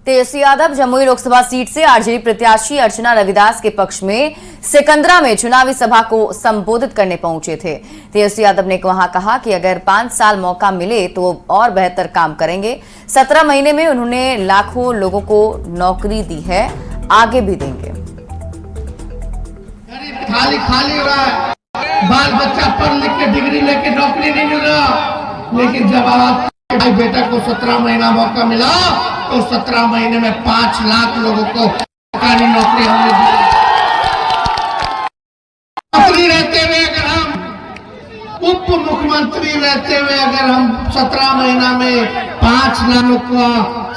Tejashwi Yadav Jamui Lok Sabha seat से RJD प्रत्याशी अर्चना रविदास के पक्ष में सिकंदरा में चुनावी सभा को संबोधित करने पहुंचे थे। तेजस्वी यादव ने वहां कहा कि अगर 5 साल मौका मिले तो और बेहतर काम करेंगे। 17 महीने में उन्होंने लाखों लोगों को नौकरी दी है, आगे भी देंगे। खाली खाली हो रहा है, बाल बच्चा पढ़ लिख के डिग्री लेके नौकरी नहीं मिल रहा। लेकिन जब आपके भाई बेटा को 17 महीना मौका मिला तो 17 महीने में 5 लाख लोगों को सरकारी नौकरी हमने दी। मंत्री रहते हुए अगर हम उप मुख्यमंत्री रहते हुए अगर हम 17 महीना में 5 लाख को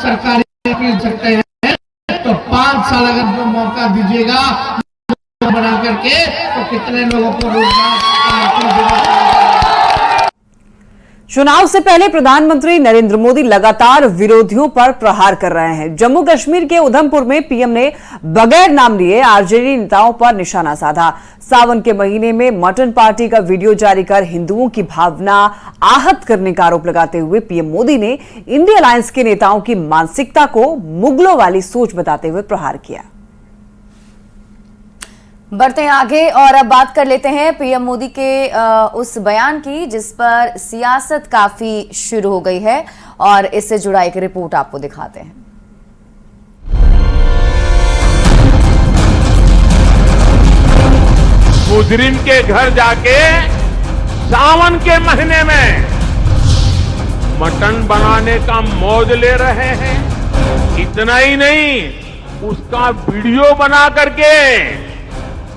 सरकारी नौकरी सकते हैं तो 5 साल अगर मौका दीजिएगा बना करके तो कितने लोगों को रोजगार। चुनाव से पहले प्रधानमंत्री नरेंद्र मोदी लगातार विरोधियों पर प्रहार कर रहे हैं। जम्मू कश्मीर के उधमपुर में पीएम ने बगैर नाम लिए आरजेडी नेताओं पर निशाना साधा। सावन के महीने में मटन पार्टी का वीडियो जारी कर हिंदुओं की भावना आहत करने का आरोप लगाते हुए पीएम मोदी ने इंडिया अलायंस के नेताओं की मानसिकता को मुगलों वाली सोच बताते हुए प्रहार किया। बढ़ते हैं आगे और अब बात कर लेते हैं पीएम मोदी के उस बयान की जिस पर सियासत काफी शुरू हो गई है और इससे जुड़ा एक रिपोर्ट आपको दिखाते हैं। मुजरिम के घर जाके सावन के महीने में मटन बनाने का मौज ले रहे हैं। इतना ही नहीं, उसका वीडियो बना करके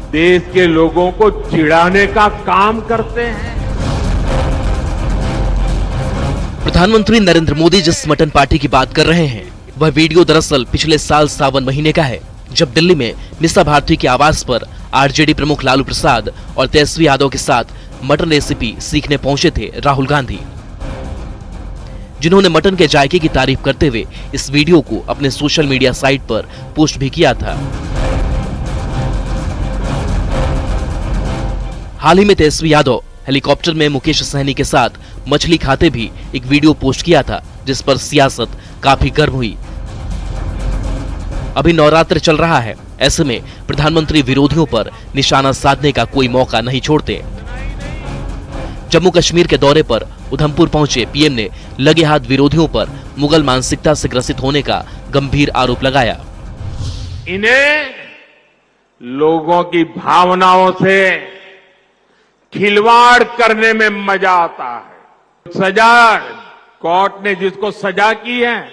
देश के लोगों को चिढ़ाने का काम करते हैं। प्रधानमंत्री नरेंद्र मोदी जिस मटन पार्टी की बात कर रहे हैं वह वीडियो दरअसल पिछले साल सावन महीने का है, जब दिल्ली में मीसा भारती के आवास पर आरजेडी प्रमुख लालू प्रसाद और तेजस्वी यादव के साथ मटन रेसिपी सीखने पहुंचे थे राहुल गांधी, जिन्होंने मटन के जायके की तारीफ करते हुए इस वीडियो को अपने सोशल मीडिया साइट पर पोस्ट भी किया था। हाल ही में तेजस्वी यादव हेलीकॉप्टर में मुकेश सहनी के साथ मछली खाते भी एक वीडियो पोस्ट किया था, जिस पर सियासत काफी गर्म हुई। अभी नवरात्र चल रहा है, ऐसे में प्रधानमंत्री विरोधियों पर निशाना साधने का कोई मौका नहीं छोड़ते। जम्मू कश्मीर के दौरे पर उधमपुर पहुंचे पीएम ने लगे हाथ विरोधियों पर मुगल मानसिकता से ग्रसित होने का गंभीर आरोप लगाया। इन्हें लोगों की भावनाओं से खिलवाड़ करने में मजा आता है। सजा कोर्ट ने जिसको सजा की है,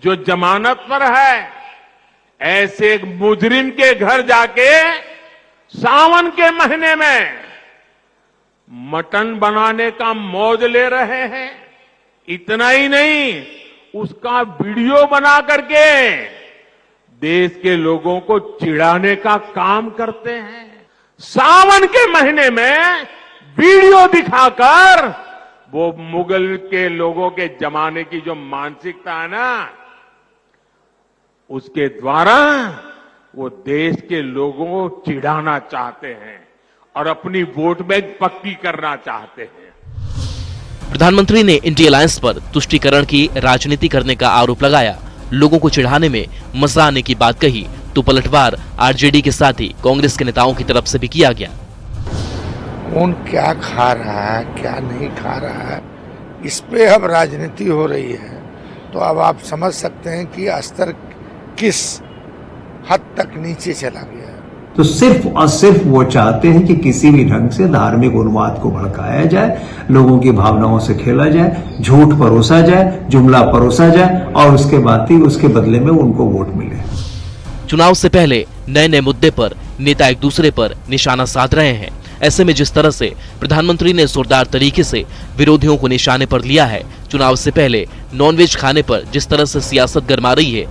जो जमानत पर है, ऐसे एक मुजरिम के घर जाके सावन के महीने में मटन बनाने का मौज ले रहे हैं। इतना ही नहीं, उसका वीडियो बना करके देश के लोगों को चिढ़ाने का काम करते हैं। सावन के महीने में वीडियो दिखाकर वो मुगल के लोगों के जमाने की जो मानसिकता है ना, उसके द्वारा वो देश के लोगों को चिढ़ाना चाहते हैं और अपनी वोट बैंक पक्की करना चाहते हैं। प्रधानमंत्री ने इंडिया अलायंस पर तुष्टीकरण की राजनीति करने का आरोप लगाया। लोगों को चिढ़ाने में मजा आने की बात कही तो पलटवार आरजेडी के साथ ही कांग्रेस के नेताओं की तरफ से भी किया गया। कौन क्या खा रहा है, क्या नहीं खा रहा है, इस पे अब राजनीति हो रही है, तो अब आप समझ सकते हैं कि स्तर किस हद तक नीचे चला गया है। तो सिर्फ और सिर्फ वो चाहते हैं कि किसी भी ढंग से धार्मिक उन्माद को भड़काया जाए, लोगों की भावनाओं से खेला जाए, झूठ परोसा जाए, जुमला परोसा जाए और उसके बाद ही उसके बदले में उनको वोट मिले। चुनाव से पहले नए नए मुद्दे पर नेता एक दूसरे पर निशाना साध रहे हैं। ऐसे में जिस तरह से प्रधानमंत्री ने जोरदार तरीके से विरोधियों को निशाने पर लिया है, चुनाव से पहले नॉनवेज खाने पर जिस तरह से सियासत गरमा रही है,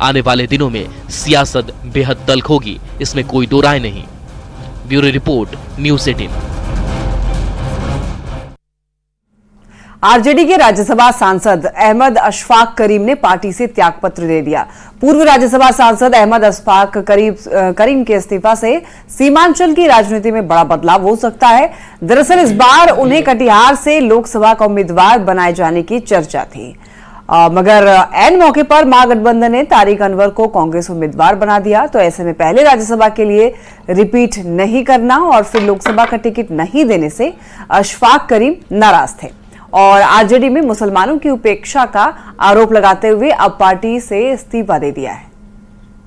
आने वाले दिनों में सियासत बेहद तल्ख होगी, इसमें कोई दो राय नहीं। Bureau report, news 18। आरजेडी के राज्यसभा सांसद अहमद अशफाक करीम ने पार्टी से त्यागपत्र दे दिया। पूर्व राज्यसभा सांसद अहमद अशफाक करीम के इस्तीफा से सीमांचल की राजनीति में बड़ा बदलाव हो सकता है। दरअसल इस बार उन्हें कटिहार से लोकसभा का उम्मीदवार बनाए जाने की चर्चा थी। मगर एन मौके पर महागठबंधन ने तारिक अनवर को कांग्रेस उम्मीदवार बना दिया। तो ऐसे में पहले राज्यसभा के लिए रिपीट नहीं करना और फिर लोकसभा का टिकट नहीं देने से अशफाक करीम नाराज थे और आरजेडी में मुसलमानों की उपेक्षा का आरोप लगाते हुए अब पार्टी से इस्तीफा दे दिया है।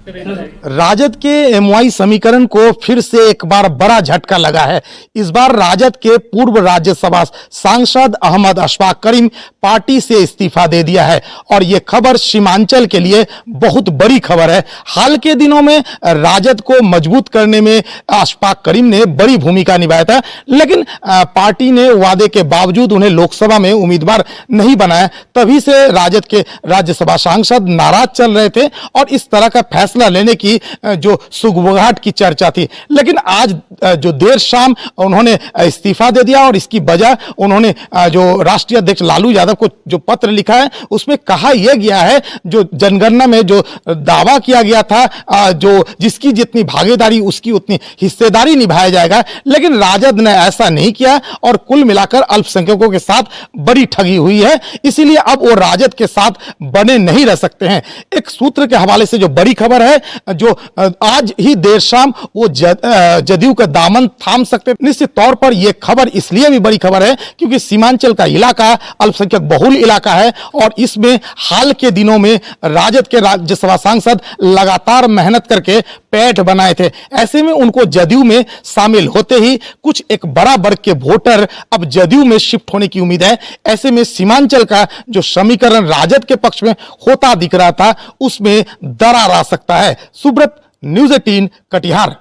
राजद के एमवाई समीकरण को फिर से एक बार बड़ा झटका लगा है। इस बार राजद के पूर्व राज्यसभा सांसद अहमद अशफाक करीम पार्टी से इस्तीफा दे दिया है और यह खबर सीमांचल के लिए बहुत बड़ी खबर है। हाल के दिनों में राजद को मजबूत करने में अशफाक करीम ने बड़ी भूमिका निभाया था, लेकिन पार्टी ने वादे के बावजूद उन्हें लोकसभा में उम्मीदवार नहीं बनाया। तभी से राजद के राज्यसभा सांसद नाराज चल रहे थे और इस तरह का फैसला लेने की जो सुगबुगाहट की चर्चा थी। लेकिन आज जो देर शाम उन्होंने इस्तीफा दे दिया और इसकी वजह उन्होंने जो राष्ट्रीय अध्यक्ष लालू यादव को जो पत्र लिखा है उसमें कहा यह गया है, जो जनगणना में जो दावा किया गया था, जो जिसकी जितनी भागीदारी उसकी उतनी हिस्सेदारी निभाया जाएगा, लेकिन राजद ने ऐसा नहीं किया और कुल मिलाकर अल्पसंख्यकों के साथ बड़ी ठगी हुई है। इसीलिए अब वो राजद के साथ बने नहीं रह सकते हैं। एक सूत्र के हवाले से जो बड़ी खबर है, जो आज ही देर शाम वो जदयू का दामन थाम सकते। निश्चित तौर पर यह खबर इसलिए भी बड़ी खबर है क्योंकि सीमांचल का इलाका अल्पसंख्यक बहुल इलाका है और इसमें हाल के दिनों में राजद के राज्यसभा सांसद लगातार मेहनत करके पैठ बनाए थे। ऐसे में उनको जदयू में शामिल होते ही कुछ एक बड़ा वर्ग के वोटर अब जदयू में शिफ्ट होने की उम्मीद है। ऐसे में सीमांचल का जो समीकरण राजद के पक्ष में होता दिख रहा था उसमें दरार आ सकता है। सुब्रत, न्यूज़ 18 कटिहार।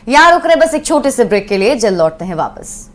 यहां रुक रहे बस एक छोटे से ब्रेक के लिए, जल्द लौटते हैं वापस।